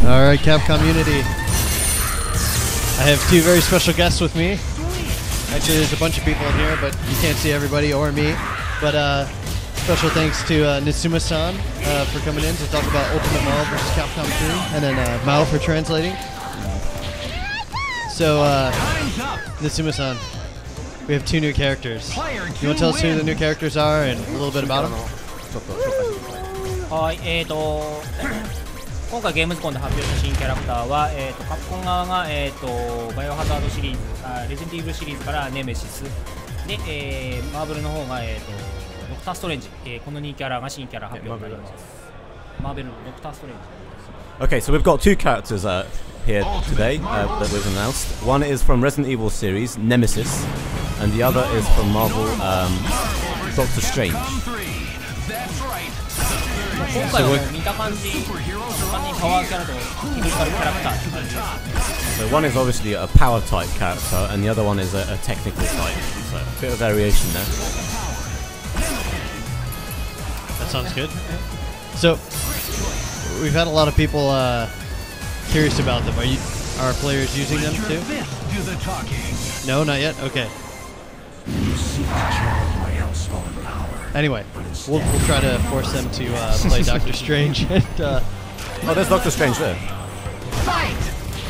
Alright, Capcom Unity. I have two very special guests with me. Actually, there's a bunch of people in here, but you can't see everybody or me. But special thanks to Niitsuma-san for coming in to talk about Ultimate Marvel vs. Capcom 3, and then Mao for translating. So, Niitsuma-san, we have two new characters. You want to tell us who the new characters are and a little bit about them? はい、今回ゲームズコンで発表した新キャラクターは、カプコン側が、バイオハザードシリーズ、レジェンドイーブルシリーズからネメシスで、マーブルの方が、ドクターストレンジ、この2キャラが新キャラ発表になります。マーベルのドクターストレンジ。Okay, so we've got two characters here today that was announced. One is from Resident Evil series, Nemesis, and the other is from Marvel, Doctor Strange. 今回は見た感じ、パワーキャラとフィジカルキャラクターって感じです。So one is obviously a power type character, and the other one is a technical type. So a bit of variation there. That sounds good. So we've had a lot of people curious about them. Are players using them too? No, not yet. Okay. Anyway, we'll try to force them to play Doctor Strange. And, oh, there's Doctor Strange there.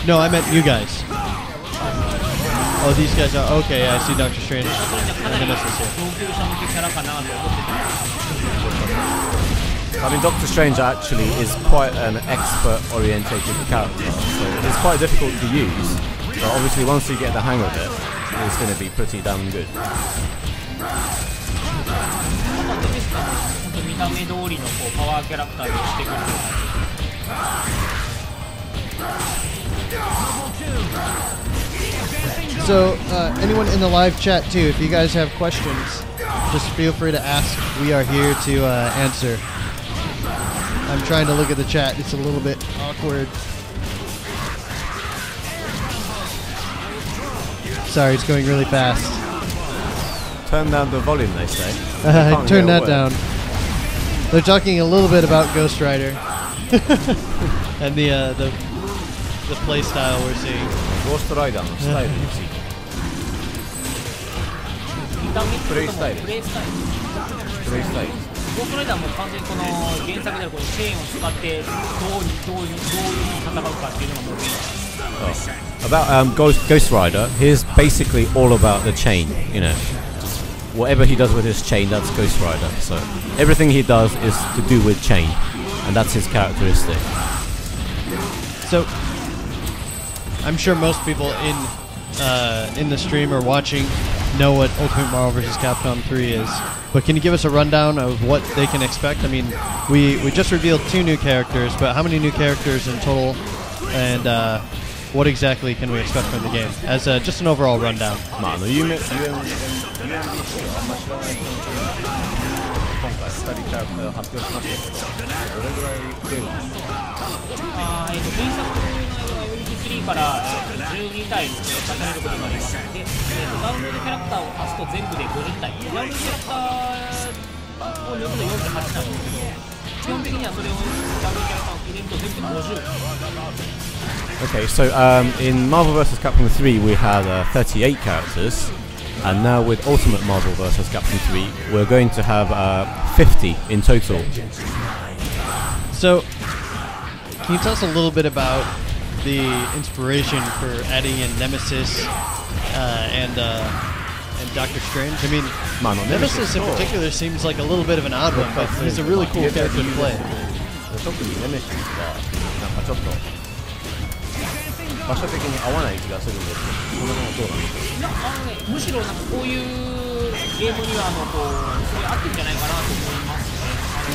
No, I meant you guys. Oh, these guys are okay. I see Doctor Strange. I mean, Doctor Strange actually is quite an expert-orientated character, so it's quite difficult to use. But obviously, once you get the hang of it, it's going to be pretty damn good. 見た目通りのパワーキャラクターにしてくる。So, anyone in the live chat too, if you guys have questions, just feel free to ask. We are here to answer. I'm trying to look at the chat. It's a little bit awkward. Sorry, it's going really fast. Turn down the volume, they say. Turn that down. They're talking a little bit about Ghost Rider and the play style we're seeing. Ghost Rider のスタイルについて。プレイスタイル。プレイスタイル。ゴーストライダーも完全にこの原作であるこのチェーンを使ってどういうふうに戦うかっていうのがもうAbout Ghost Rider, he's basically all about the chain, you know. Whatever he does with his chain, that's Ghost Rider. So everything he does is to do with chain, and that's his characteristic. So I'm sure most people in the stream or watching know what Ultimate Marvel vs. Capcom 3 is. But can you give us a rundown of what they can expect? I mean, we just revealed two new characters, but how many new characters in total? And what exactly can we expect from the game? As just an overall rundown. 3から12体に重ねることができます。で、ダウンロードキャラクターを足すと全部で50体。ダウンロードキャラクターを抜くと48なんですけど、基本的にはそれをダウンロードキャラクターを入れると全部で50。Okay, so in Marvel vs. Capcom 3 we had 38 characters, and now with Ultimate Marvel vs. Capcom 3 we're going to have 50 in total. So, can you tell us a little bit about the inspiration for adding in Nemesis and Doctor Strange? I mean, Nemesis in particular seems like a little bit of an odd one, but he's a really cool character to play. 場所的に合わない気がするんですけど、この辺はどうなんですか？むしろなんかこういうゲームにはすごい合ってるんじゃないかなと思いますね。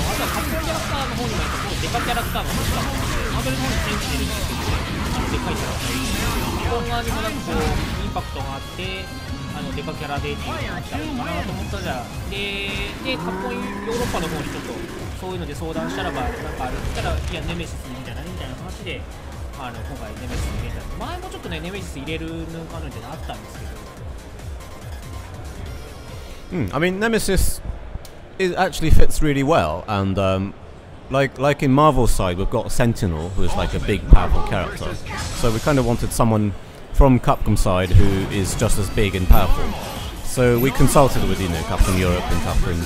あとはカプコンキャラクターの方にもデカキャラクターが欲しかったので、マーベルの方にチェンジしてるんですけど、でかいキャラクターいい日本側にもなんかインパクトがあってデカキャラでっていうのが来たのかなと思ったじゃでカプコンヨーロッパの方にちょっとそういうので相談したらばなんかあれったらいやネメシスいいんじゃないみたいな話で今回ネメシス入れた。前もちょっとねネメシス入れるのかなみたいなのあったんですけど。I mean, Nemesis it actually fits really well, and like in Marvel's side, we've got Sentinel, who is like a big, powerful character. So we kind of wanted someone from Capcom side who is just as big and powerful. So we consulted with Capcom Europe and Capcom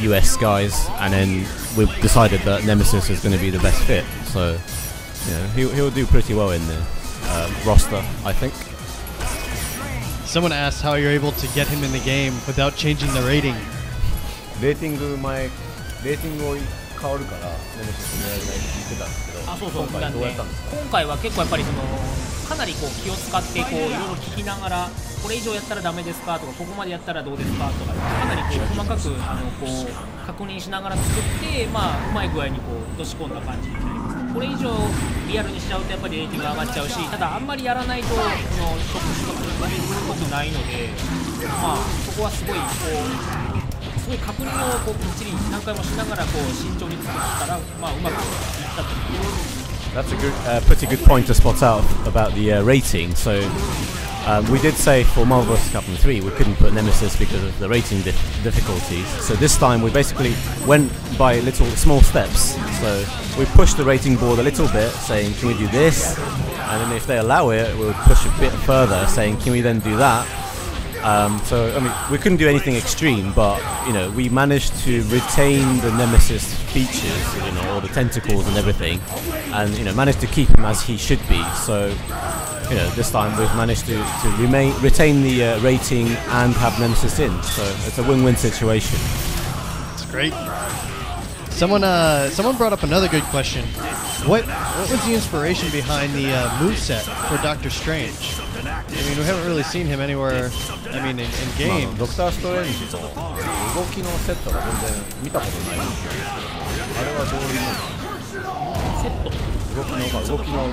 US guys, and then we decided that Nemesis is going to be the best fit. So he'll do pretty well in the roster, I think. Someone asked how you're able to get him in the game without changing the rating. レーティングを変わるからネメシス狙えないって言ってたんですけど、そうそう、今回どうやったんですか？今回は結構やっぱりかなりこう気を使っていろいろ聞きながら、これ以上やったらダメですかとか、ここまでやったらどうですかとか、かなりこう細かく確認しながら作って、うまい具合に落とし込んだ感じになります。これ以上リアルにしちゃうとやっぱりレーティング上がっちゃうし、ただあんまりやらないと特殊とかすごくないので、そこはすごいすごい確認をきっちり何回もしながら慎重に作ったらうまくいったと思います。That's a pretty good point to spot out about the rating. So we did say for Marvel vs. Capcom 3 we couldn't put Nemesis because of the rating difficulties. So this time we basically went by small steps. So we pushed the rating board a little bit, saying can we do this? And then if they allow it, we'll push a bit further, saying can we then do that? So I mean, we couldn't do anything extreme, but we managed to retain the Nemesis features, all the tentacles and everything, and managed to keep him as he should be. So this time we've managed to retain the rating and have Nemesis in. So it's a win-win situation. It's great. Someone brought up another good question. What was the inspiration behind the moveset for Doctor Strange? I mean, we haven't really seen him anywhere. I mean, in games. ドクター・ストレンジの動きのセットが全然見たことないんですけど、あれはどういうセット？動きの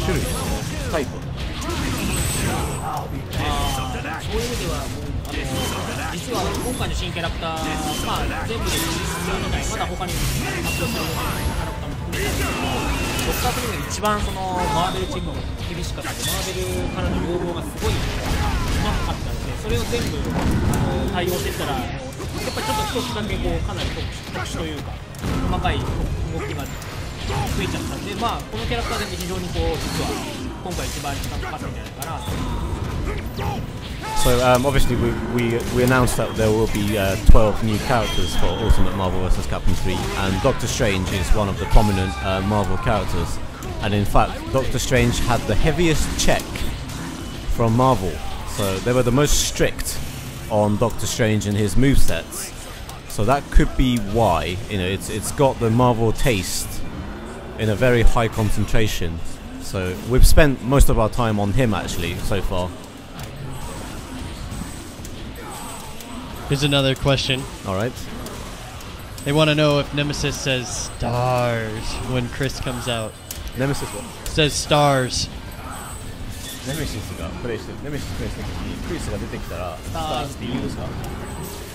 種類タイプ。そういう意味では実は今回の新キャラクター、全部で12台、まだ他に発表されるキャラクターも含めてドクター・ストレンジが一番マーベルチームが厳しかったんで、マーベルからの要望がすごいうまかったので、それを全部対応していったら、やっぱりちょっと一つだけかなり特殊というか細かい動きが増えちゃったんで、このキャラクターで非常に実は今回一番時間かかったんじゃないかなと。So obviously we announced that there will be 12 new characters for Ultimate Marvel vs. Capcom 3, and Doctor Strange is one of the prominent Marvel characters. And in fact, Doctor Strange had the heaviest check from Marvel, so they were the most strict on Doctor Strange and his movesets. So that could be why it's got the Marvel taste in a very high concentration. So we've spent most of our time on him actually so far. Here's another question. All right. They want to know if Nemesis says stars when Chris comes out. Nemesis what? Says stars. Nemesis がプレイして時にクリスが出てきたらスターって言うんですか？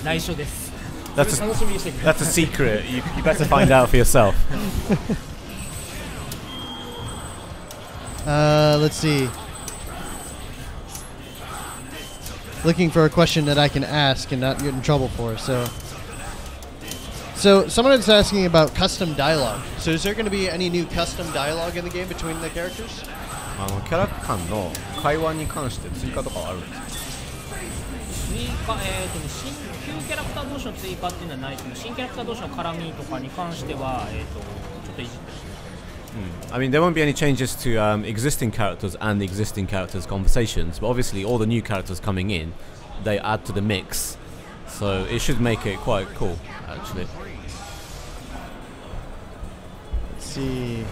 内緒です。That's 楽しみにしてください。 a secret. You better find out for yourself. Let's see. Looking for a question that I can ask and not get in trouble for. So someone is asking about custom dialogue. So is there going to be any new custom dialogue in the game between the characters? キャラ間の会話に関して追加とかはあるんですか？新キャラクター同士の追加っていうのはないですけど、新キャラクター同士の絡みとかに関してはちょっといじってます。I mean, there won't be any changes to existing characters and the existing characters' conversations, but obviously all the new characters coming in, they add to the mix, so it should make it quite cool, actually. Let's see.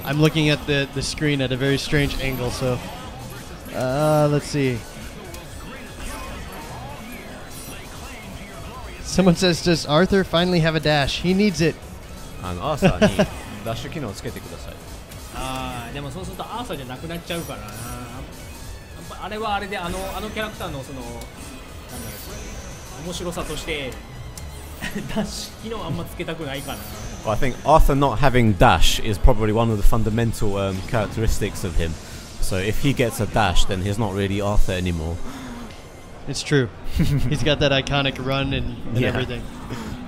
I'm looking at the screen at a very strange angle, so let's see. Someone says, does Arthur finally have a dash? He needs it. アーサーにダッシュ機能をつけてください。でもそうするとアーサーじゃなくなっちゃうからな。あれはあれでキャラクターのなんだろう、面白さとしてダッシュ機能あんまつけたくないかな。Well, I think Arthur not having dash is probably one of the fundamental characteristics of him. So if he gets a dash, then he's not really Arthur anymore. It's true. He's got that iconic run and Yeah. everything.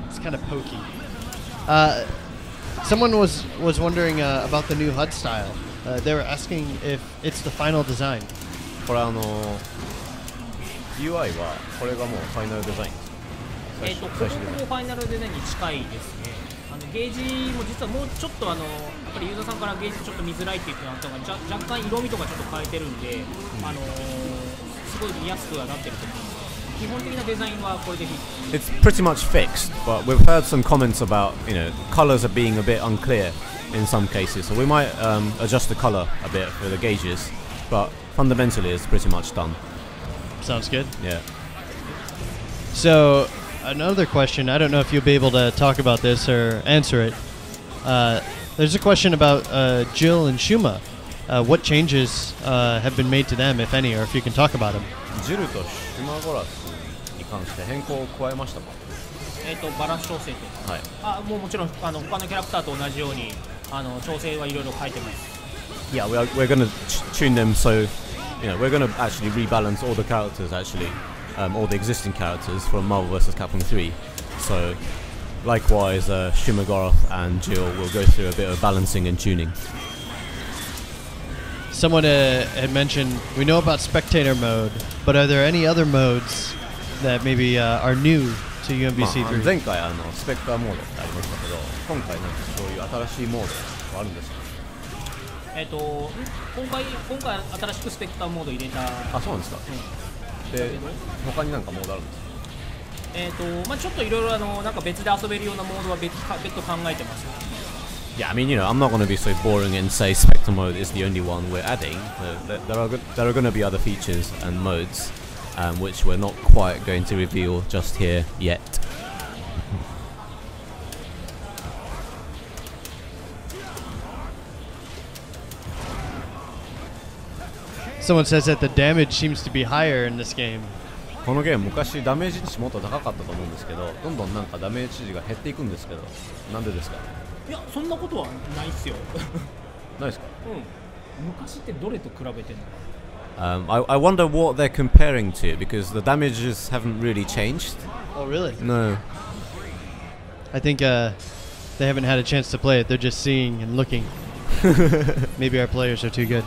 It's kind of pokey. Someone was wondering about the new HUD style. They were asking if it's the final design. これUI はこれがもうファイナルデザイン。ほぼほぼファイナルデザインに近いですね。ゲージも実はもうちょっとやっぱりユーザーさんからゲージちょっと見づらいっていうのがあったのが若干色味とかちょっと変えてるんで、すごい見やすくはなってると思います。基本的なデザインはこれでいい。It's pretty much fixed, but we've heard some comments about colors are being a bit unclear in some cases, so we might adjust the color a bit for the gauges, but fundamentally it's pretty much done. Sounds good. Yeah. So another question. I don't know if you'll be able to talk about this or answer it. There's a question about Jill and Shuma. What changes have been made to them, if any, or if you can talk about them? ジルとシュマゴラスに関して変更を加えましたか？バランス調整と。はい。もちろん他のキャラクターと同じように調整はいろいろ変えてます。Yeah, we're going to tune them so we're going to actually rebalance all the characters all the existing characters from Marvel vs. Capcom 3. So likewise, Shuma-Gorath and Jill will go through a bit of balancing and tuning. Someone had mentioned we know about spectator mode, but are there any other modes that maybe are new to UMVC3? 前回スペクターモードってありましたけど、今回なんかそういう新しいモードはあるんですか？今回新しくスペクターモード入れた。あ、そうなんですか。で、他になんかモードあるんですか？ちょっといろいろなんか別で遊べるようなモードは別途考えてます。Yeah, I mean, I'm not going to be so boring and say Spectre mode is the only one we're adding. There are going to be other features and modes, which we're not quite going to reveal just here yet. Someone says that the damage seems to be higher in this game. このゲーム昔ダメージ値もっと高かったと思うんですけど、どんどんなんかダメージ値が減っていくんですけど、なんでですか？いや、そんなことはないっすよ。ないですか？昔ってどれと比べてんの？I wonder what they're comparing to because the damages haven't really changed. Oh, really? No. I think they haven't had a chance to play it. They're just seeing and looking. Maybe our players are too good.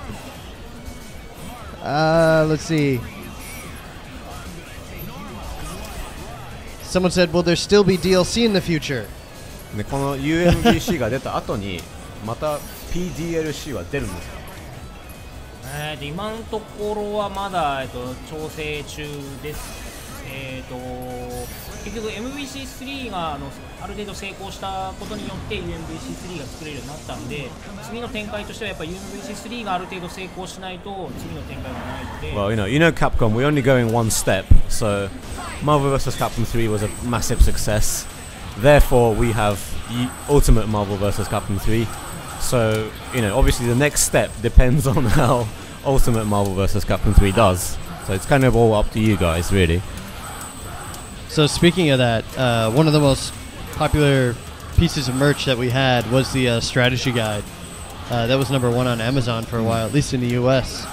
Let's see. Someone said, will there still be DLC in the future? でこの UMVC が出た後にまた PDLC は出るんですか？今のところはまだ、調整中です。結局 MVC3 がある程度成功したことによって UMVC3 が作れるようになったんで、次の展開としてはやっぱ UMVC3 がある程度成功しないと次の展開がないので。Well, you know Capcom, we're only going one step. So Marvel vs. Capcom 3 was a massive success. Therefore, we have Ultimate Marvel vs. Capcom 3. So, obviously the next step depends on how Ultimate Marvel vs. Capcom 3 does. So it's kind of all up to you guys, really. So speaking of that, one of the most popular pieces of merch that we had was the strategy guide. That was #1 on Amazon for a while, at least in the US.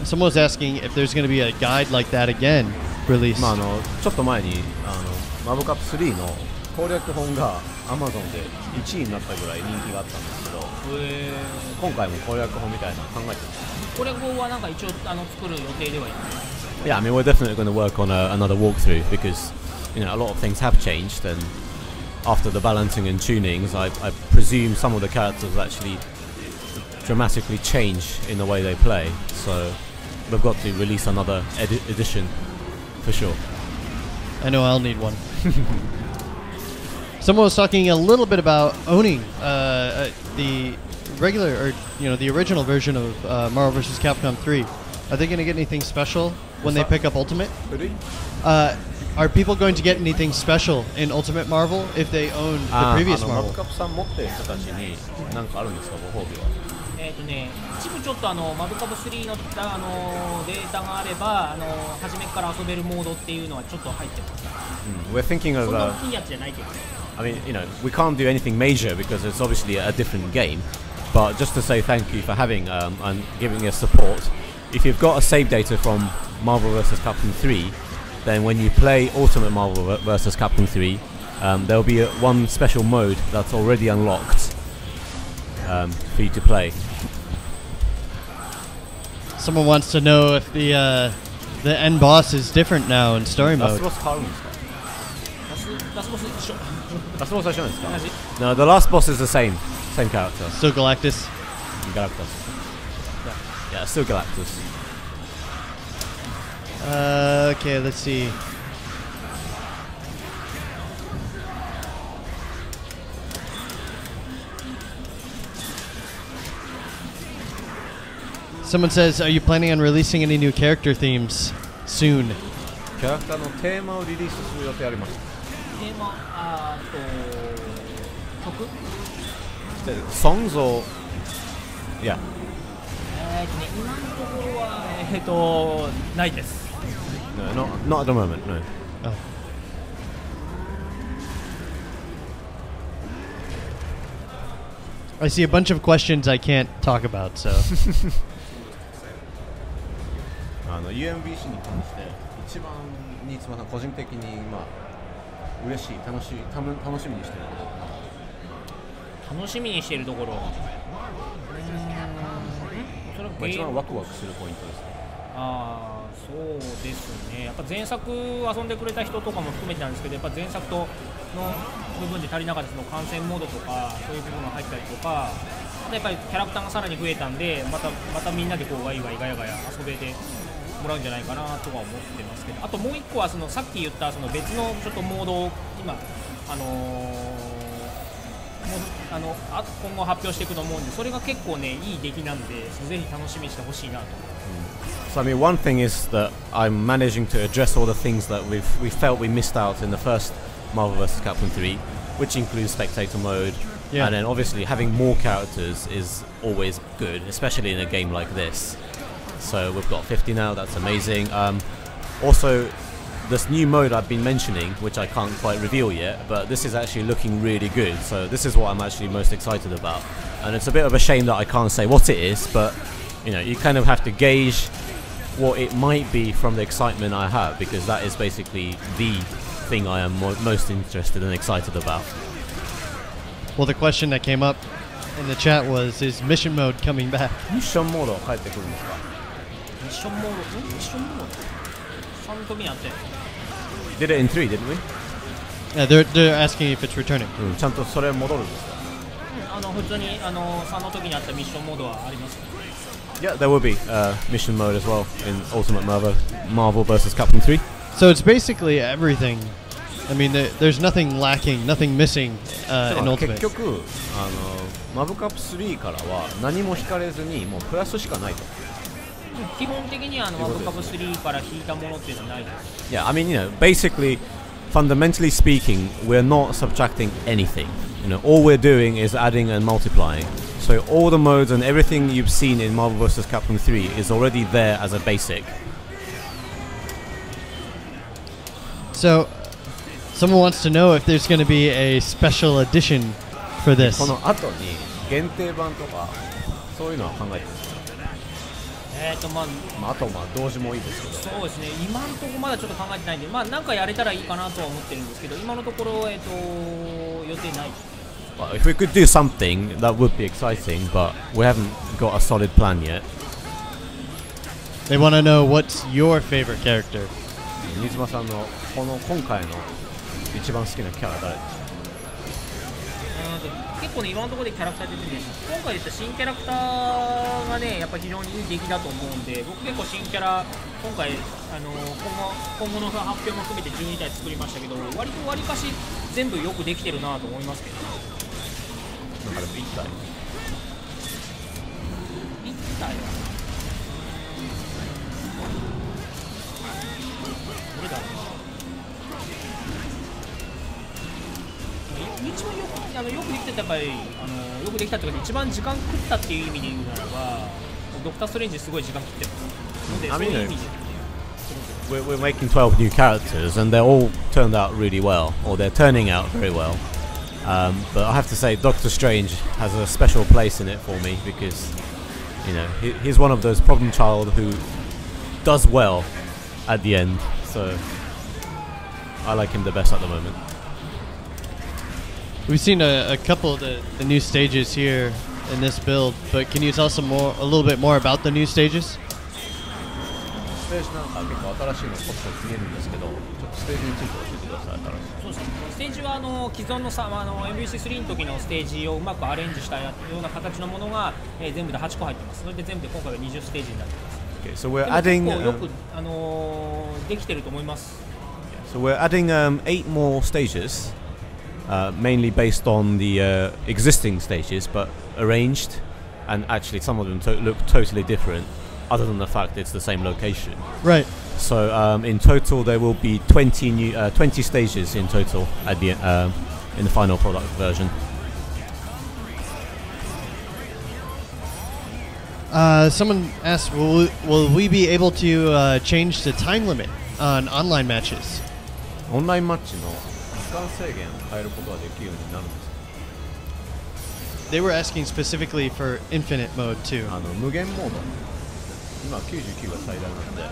Someone was asking if there's going to be a guide like that again released. ちょっと前にマブカップ3の攻略本が Amazon で1位になったぐらい人気があったんですけど、今回も攻略本みたいなの考えてます。攻略本はなんか一応作る予定ではいます。Yeah, I mean we're definitely going to work on another walkthrough because a lot of things have changed, and after the balancing and tunings, I presume some of the characters actually dramatically change in the way they play. So we've got to release another edition for sure. I know I'll need one. Someone was talking a little bit about owning the regular, or the original version of Marvel vs. Capcom 3. Are they going to get anything special when they pick up Ultimate? Are people going to get anything special in Ultimate Marvel if they own the previous Marvel? マブカップさん持ってる人たちに何かあるんですか、ご褒美は？一部ちょっとマブカブ3の、データがあれば初めから遊べるモードっていうのはちょっと入ってます。We're thinking of そんな大きいやつじゃないけど。I mean, we can't do anything major because it's obviously a different game. but just to say thank you for having and giving us support. If you've got a save data from Marvel vs. Capcom 3, then when you play Ultimate Marvel vs. Capcom 3, there'll be one special mode that's already unlocked for you to play. Someone wants to know if the end boss is different now in story mode. No, the last boss is the same character. Still Galactus? Galactus. Yeah, still Galactus. Okay, let's see. Someone says, are you planning on releasing any new character themes soon? キャラクターのテーマをリリースする予定あります。テーマ、曲 Songs or yeah. 今のところはないです。 No, not at the moment. No. Oh. I see a bunch of questions I can't talk about, so. UMBC に関して一番新妻さん個人的に嬉しい楽しみにしているところ。楽しみにしているところ。一番ワクワクするポイントですね。そうですね。やっぱ前作遊んでくれた人とかも含めてなんですけど、やっぱ前作との部分で足りなかったその観戦モードとかそういう部分が入ったりとか、あとやっぱりキャラクターがさらに増えたんで、またみんなでこうワイワイガヤガヤ遊べてもらうんじゃないかなとは思ってますけど、あともう一個はそのさっき言ったその別のちょっとモードを今今後発表していくと思うんで、それが結構ねいい出来なんで、ぜひ楽しみにしてほしいなと。So I mean, one thing is that I'm managing to address all the things that we felt we missed out in the first Marvel vs. Capcom 3, which includes spectator mode, and then obviously having more characters is always good, especially in a game like this. So we've got 50 now, that's amazing. Also, this new mode I've been mentioning, which I can't quite reveal yet, but this is actually looking really good, so this is what I'm actually most excited about. And it's a bit of a shame that I can't say what it is, but you know, you kind of have to gauge what it might be from the excitement I have, because that is basically the thing I am most interested and excited about. Well, the question that came up in the chat was, is mission mode coming back? Mission mode は帰ってくるんですか? Mission mode? Mission mode? 3時にあって。Did it in 3, didn't we? Yeah, they're asking if it's returning. ちゃんとそれ戻るんですか? 普通に3の時にあったミッションモードはあります。Yeah, there will be mission mode as well in Ultimate Marvel vs. Capcom 3. So it's basically everything. I mean, there's nothing lacking, nothing missing in Ultimate. 結局マブカップ3からは何も引かれずにもうプラスしかないと。基本的にマブカップ3から引いたものっていうのはないです。Yeah, I mean, you know, basically, fundamentally speaking, we're not subtracting anything. You know, all we're doing is adding and multiplying. So all the modes and everything you've seen in Marvel vs. Capcom 3 is already there as a basic. So, someone wants to know if there's going to be a special edition for this. この後に限定版とかそういうのは考えてるんですか？あと同時もいいですけど。そうですね。今のところまだちょっと考えてないんで、なんかやれたらいいかなとは思ってるんですけど、今のところ予定ない。Well, if we could do something, that would be exciting, but we haven't got a solid plan yet. They want to know what's your favorite character. 新妻さんの今回の一番好きなキャラ誰ですか？結構ね、今のところでキャラクター出てるんです。今回で言った新キャラクターがね、やっぱ非常にいい出来だと思うんで、僕結構新キャラ、今回今後の発表も含めて12体作りましたけど、割とわりかし全部よくできてるなと思いますけど。だから1体はどれだろう。一番よくできてた、やっぱりよくできたっていうか、一番時間食ったっていう意味で言うならば、ドクター・ストレンジすごい時間食ってますので、そういう意味で。We're making 12 new characters and they're all turned out really well, or they're turning out very well. But I have to say, Doctor Strange has a special place in it for me because, you know, he's one of those problem child who does well at the end. So I like him the best at the moment. We've seen a couple of the new stages here in this build, but can you tell us a little bit more about the new stages? ステージなんか結構新しいのポツポツ見えるんですけど、ちょっとステージについて教えてください。そうですね、ステージは既存のMVC3 の時のステージをうまくアレンジしたような形のものが、全部で8個入ってます。それで全部で今回は20ステージになってます。Okay, so we're adding. 結構よく、できてると思います。So we're adding 8 more stages, mainly based on the existing stages, but arranged, and actually some of them look totally different. Other than the fact it's the same location. Right. So in total there will be 20 stages in total at the in the final product version. Someone asked, will we be able to change the time limit on online matches? オンラインマッチの時間制限を変えることはできるようになるんですか? They were asking specifically for infinite mode too. 無限モード。今99が最大なので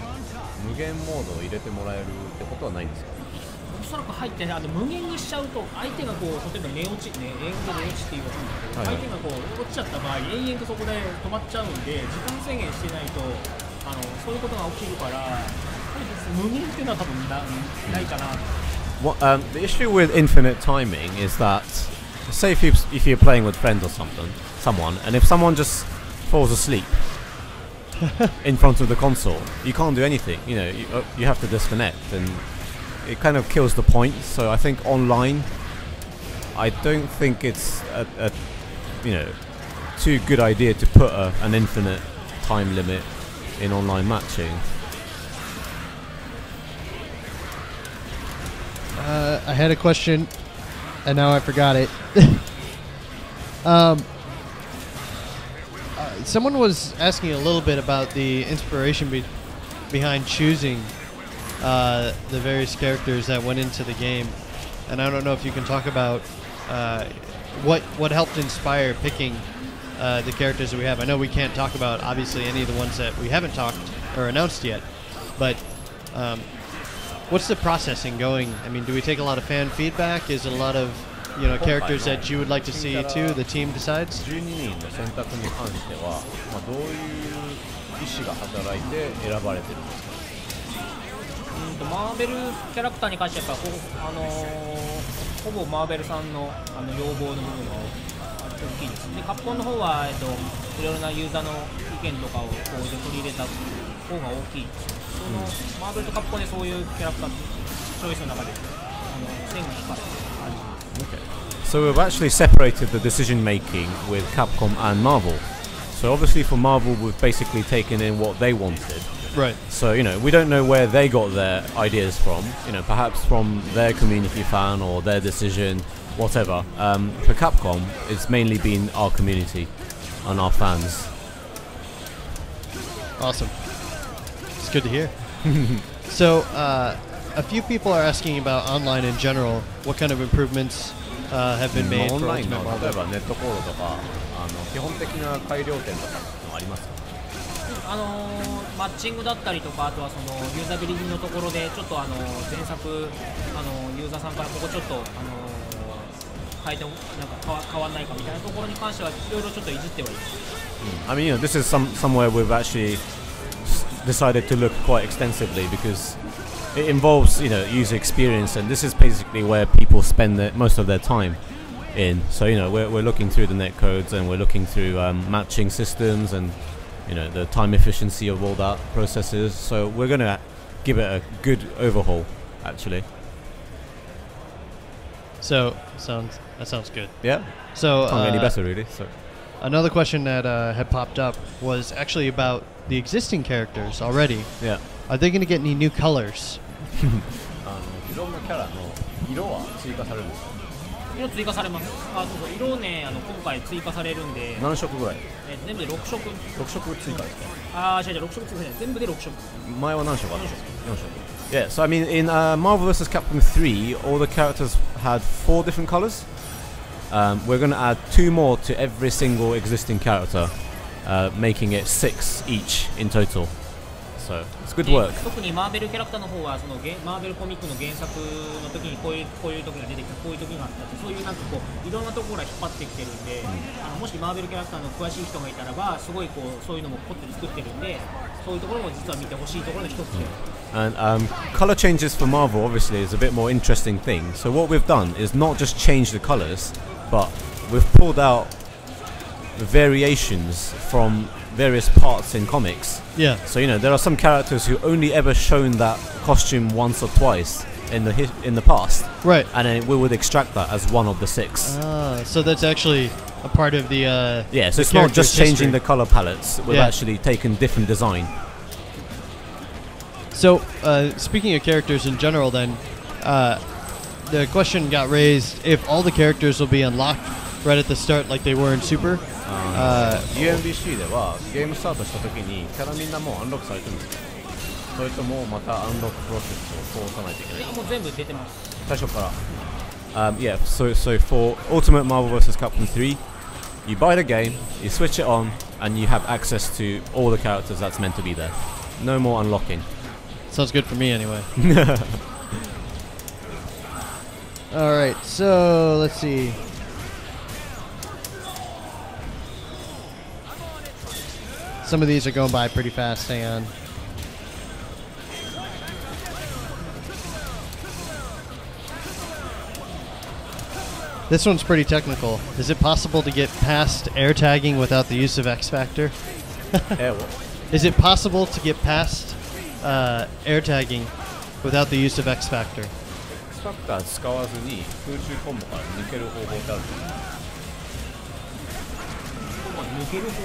無限モードを入れてもらえるってことはないんですか？おそらく入って無限にしちゃうと相手がこう例えば寝落ちね永遠と寝落ちっていうことなんだけど、相手がこう落ちちゃった場合永遠とそこで止まっちゃうんで時間制限してないとそういうことが起きるから無限っていうのは多分ないかな。The issue with infinite timing is that say if you're playing with friends or someone and if someone just falls asleep in front of the console, you can't do anything. You know, you have to disconnect, and it kind of kills the point. So I think online, I don't think it's a too good idea to put an infinite time limit in online matching. I had a question, and now I forgot it. Someone was asking a little bit about the inspiration behind choosing the various characters that went into the game, and I don't know if you can talk about what helped inspire picking the characters that we have. I know we can't talk about obviously any of the ones that we haven't talked or announced yet, but what's the processing going? I mean, do we take a lot of fan feedback? Is it a lot of characters that you would like to see too? The team decides. 12人の選択に関しては、どういう意思が働いて選ばれてるんですか？マーベルキャラクターに関してはほぼマーベルさんの要望の部分が大きいです。で、カプコンの方は、いろいろなユーザーの意見とかを取り入れた方が大きいです。そのマーベルとカプコンでそういうキャラクターチョイスの中で線が引かれている感じです。Okay. So we've actually separated the decision making with Capcom and Marvel. So obviously for Marvel we've basically taken in what they wanted. Right. So we don't know where they got their ideas from. Perhaps from their community fan or their decision, whatever. For Capcom, it's mainly been our community and our fans. Awesome. It's good to hear. So a few people are asking about online in general. What kind of improvements have been made for Ultimate Marvel? 例えばネットコードとか基本的な改良点とかありますか？マッチングだったりとか、あとはユーザビリティのところでちょっと前作ユーザーさんからここちょっと変えてなんか変わんないかみたいなところに関してはいろいろちょっといじってはいます。I mean, this is somewhere we've actually decided to look quite extensively because it involves user experience, and this is basically where people spend most of their time in. So we're looking through the netcodes and we're looking through matching systems and the time efficiency of all that processes. So we're gonna give it a good overhaul, actually. So that sounds good. Yeah. So can't get any better, really. So another question that had popped up was actually about the existing characters already. Yeah. Are they going to get any new colors? いろんなキャラの色は追加されるんですか？色追加されます。そうそう、色ね今回追加されるんで。何色ぐらい？全部で6色。6色追加ですか？違う6色追加じゃない。全部で6色。前は何色あった？4色。Yeah, so I mean in Marvel vs. Capcom 3 all the characters had 4 different colors. we're going to add 2 more to every single existing character, making it 6 each in total. So it's good work. 特にマーベルキャラクターの方はそのマーベルコミックの原作の時にこういう時が出てきた、こういう時があったって、そういうなんかこういろんなところから引っ張ってきてるんで、もしマーベルキャラクターの詳しい人がいたらばすごいこうそういうのも凝って作ってるんで、そういうところも実は見てほしいところの一つで。And color changes for Marvel obviously is a bit more interesting thing. So what we've done is not just change the colors, but we've pulled out variations from various parts in comics. Yeah. So there are some characters who only ever shown that costume once or twice in the past. Right. And then we would extract that as one of the 6. So that's actually a part of the yeah. So the it's not just changing history. the color palettes. We've actually taken different design. So speaking of characters in general, then the question got raised if all the characters will be unlocked right at the start like they were in Super. UMBC ではゲームスタートした時にキャラみんなもうアンロックされてるんですか？それともまたアンロックプロセスを通さないといけない？いやもう全部出てます。最初から。Yeah, so for Ultimate Marvel vs. Capcom 3, you buy the game, you switch it on, and you have access to all the characters that's meant to be there. No more unlocking. Sounds good for me anyway. Alright, so let's see. Some of these are going by pretty fast, hang on. This one's pretty technical. Is it possible to get past air tagging without the use of X Factor? Is it possible to get past air tagging without the use of X Factor? X Factor 使わずに空中コンボから抜ける方法ってある？抜ける方法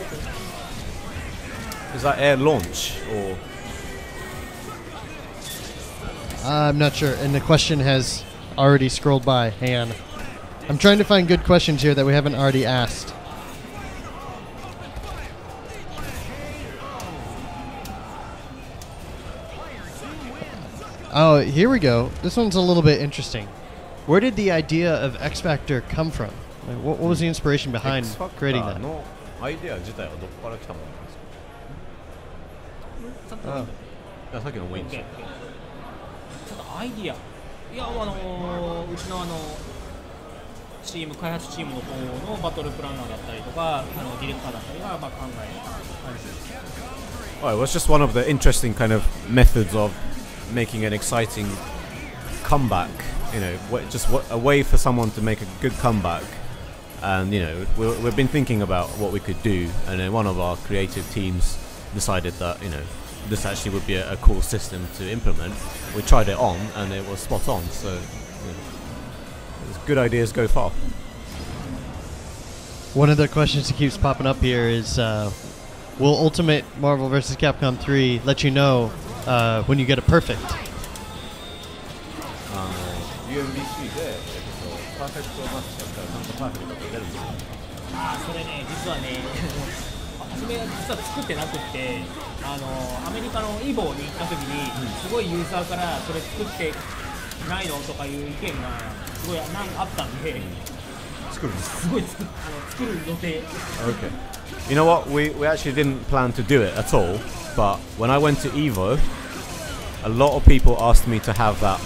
Is that air launch or? I'm not sure, and the question has already scrolled by. Hang on. I'm trying to find good questions here that we haven't already asked. Oh, here we go. This one's a little bit interesting. Where did the idea of X Factor come from? Like, what was the inspiration behind creating that? のアイデア自体はどこから来たものなんですか？いやさっきのウィンズ。ちょっとアイディア。いやうちのチーム開発チームの方のバトルプランナーだったりとかディレクターだったりが考えた感じです。Well, it was just one of the interesting kind of methods of making an exciting comeback. Just a way for someone to make a good comeback. And we've been thinking about what we could do, and then one of our creative teams decided that this actually would be a cool system to implement. We tried it on, and it was spot on. So, good ideas go far. One of the questions that keeps popping up here is, will Ultimate Marvel vs. Capcom 3 let you know when you get a perfect? UMBC でパーフェクトマッチだったらなんかパーフェクトが出るんですか？それね、実はね、初めは実は作ってなくってアメリカのイボに行った時にすごいユーザーからそれ作ってないのとかいう意見がすごいあったんで、作るんですか？すごい作る予定。Okay. You know what? We actually didn't plan to do it at all, but when I went to Evo, a lot of people asked me to have that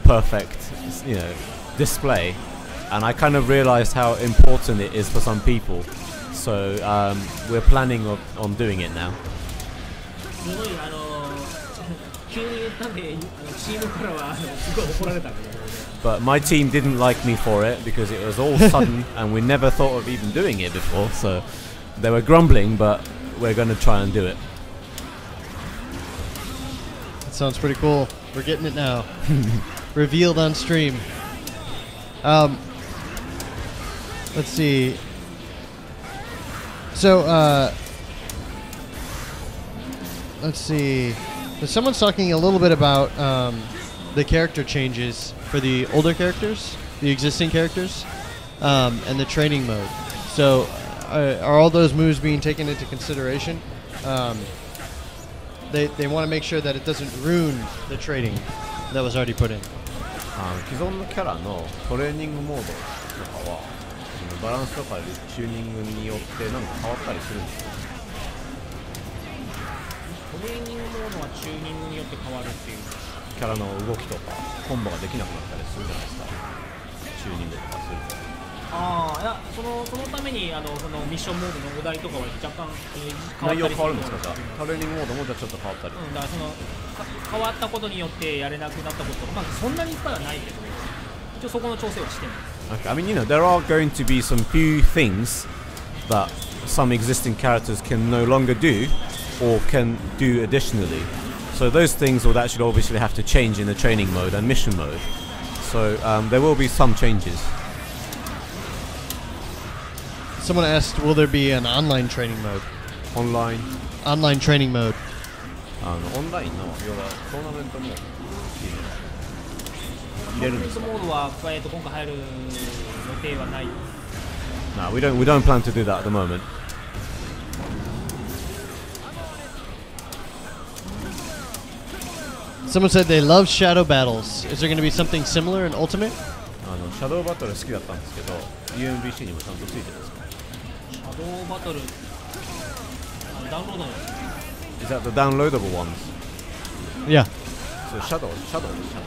perfect, display, and I kind of realized how important it is for some people. So we're planning on doing it now. すごい急に言ったんでチームからはすごい怒られたんだけど。But my team didn't like me for it because it was all sudden and we never thought of even doing it before. So they were grumbling, but we're going to try and do it. That sounds pretty cool. We're getting it now. Revealed on stream. Let's see. So, let's see. Someone's talking a little bit about the character changes for the older characters, the existing characters, and the training mode. So, are all those moves being taken into consideration? They want to make sure that it doesn't ruin the training that was already put in. 既存のキャラのトレーニングモードとかはのバランスとかチューニングによってなんか変わったりするんですか？トレーニングモードはチューニングによって変わるっていう。キャラの動きとかコンボができなくなったりするじゃないですか、チューニングとかすると。ああ、いや、そのためにそのミッションモードのお題とかは若干、内容変わるんですか？じゃじあトレーニングモードもじゃあちょっと変わったり、だから変わったことによってやれなくなったこととか、まあ、そんなにいっぱいはないけど、一応そこの調整はしてる。Okay, I mean, you know, there are going to be some few things that some existing characters can no longer do or can do additionally. So those things would actually obviously have to change in the training mode and mission mode. So there will be some changes. Someone asked, will there be an online training mode? Online. Online training mode. オンラインの要はトーナメントモードっていうのは入れるんですか？モードは今回入る予定はない。No, we don't plan to do that at the moment. Someone said they love shadow battles. Is there going to be something similar in Ultimate? シャドウバトル好きだったんですけど UMBC にもちゃんとついてるんですか？シャドウバトルダウンロードの Is that the downloadable ones? Yeah. So shadow.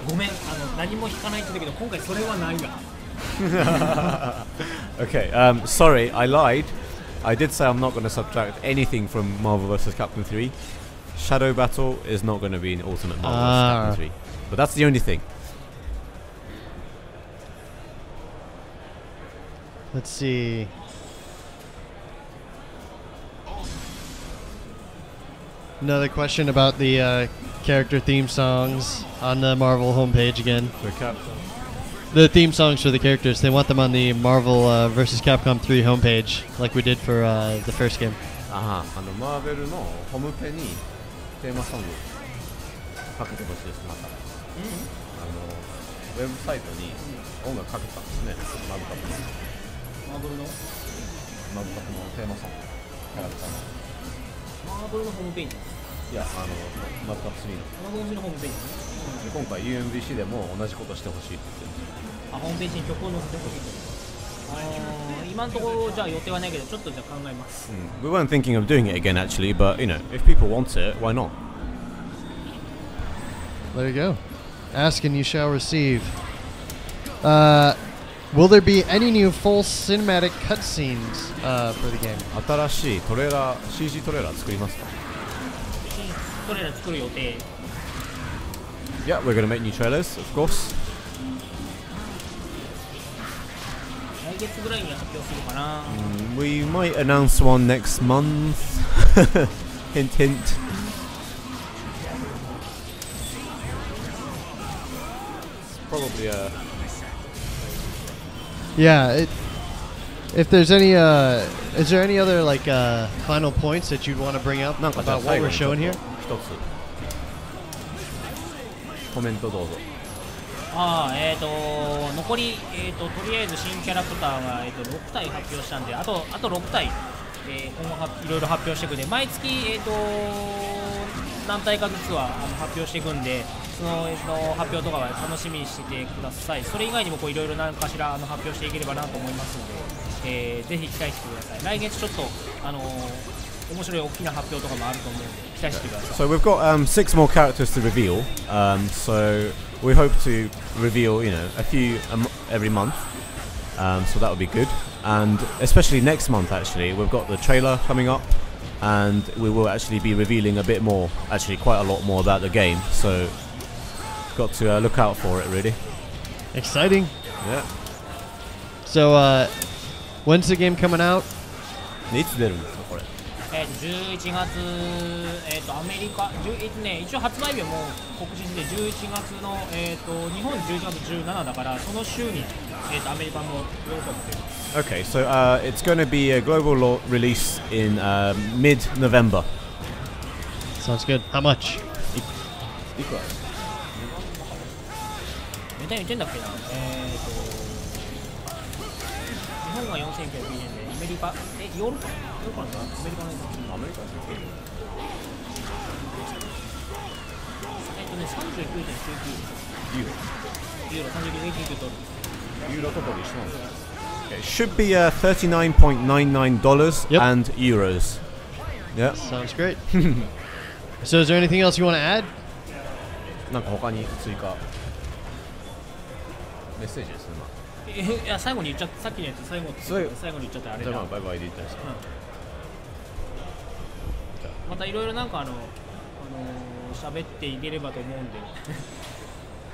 ごめん、何も引かないって言ったけど今回それはないわ。Okay, sorry, I lied. I did say I'm not going to subtract anything from Marvel vs. Capcom 3. Shadow Battle is not going to be in Ultimate Marvel vs. Capcom 3. But that's the only thing. Let's see. Another question about the character theme songs on the Marvel homepage again. For Capcom. The theme songs for the characters, they want them on the Marvel vs. Capcom 3 homepage, like we did for the first game. マーベルのホームペにテーマソングかけてほしいです。また、ウェブサイトに音楽かけたんですね。マブカップのテーマソング、キャラクターのマーブルのホームページ。いや、マブカップ3のマーブルのホームページ。今回 UMBC でも同じことしてほしいって言ってるんですよ。ホームページに曲を載せてほしいと。今のところじゃあ予定はないけど、ちょっとじゃあ考えます。We weren't thinking of doing it again actually, but you know, if people want it, why not? There you go. Ask and you shall receive. Will there be any new full cinematic cutscenes for the game? 新しいトレーラー、CG トレーラー作りますか？トレーラー作る予定。Yeah, we're gonna make new trailers, of course. 来月ぐらいに発表するかな。We might announce one next month. Hint, hint. Probably Yeah, if there's any, is there any other like final points that you'd want to bring up about what we're showing here? 一つコメントどうぞ。残り、とりあえず新キャラクターが、6体発表したんで、あと6体、今後いろいろ発表していくんで、毎月、何体かずつは発表していくんで、その、発表とかは楽しみにしてください。それ以外にもいろいろ何かしら発表していければなと思いますので、ぜひ期待してください。来月ちょっと、面白い大きな発表とかもあると思うので期待してください。So we've got 6 more characters to reveal. So we hope to reveal, you know, a few every month. So that would be good. And especially next month, actually, we've got the trailer coming up, and we will actually be revealing a bit more, actually quite a lot more about the game. So got to look out for it, really. Exciting. Yeah. So when's the game coming out? いつ出るんですかこれ？11月、アメリカ、一応発売日はもう告知して11月の、日本11月17だからその週に、アメリカもヨーロッパも出る。Okay, so it's going to be a global release in mid-November. Sounds good. How much? いくら？値段言ってんだっけな。日本は4990円で、アメリカ、ヨーロッパなんだ、アメリカのやつ。アメリカですね。39.99ユーロ。ユーロ39.99ドル。ユーロとかで一緒なんですか？ It should be $39.99 Yep. and euros. Yeah. Sounds great. So is there anything else you want to add? なんか他に追加メッセージですね。いや最後に言っちゃったさっきのやつ最後に言っちゃったあれだ。じゃあまあバイバイで言ったんですか。またいろいろなんか喋っていければと思うんで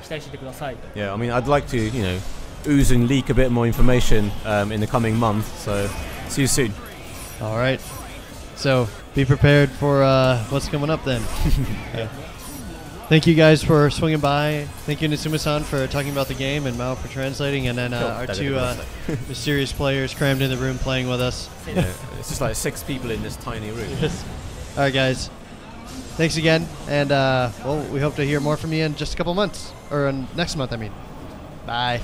期待しててください。 Yeah, I mean, I'd like to, ooze and leak a bit more information in the coming month. So, see you soon. All right. So be prepared for what's coming up then. Yeah. Thank you guys for swinging by. Thank you, Niitsuma-san, for talking about the game, and Mao for translating, and then our two mysterious players crammed in the room playing with us. Yeah, it's just like 6 people in this tiny room. All right, guys. Thanks again, and well, we hope to hear more from you in just a couple months, or next month, I mean. Bye.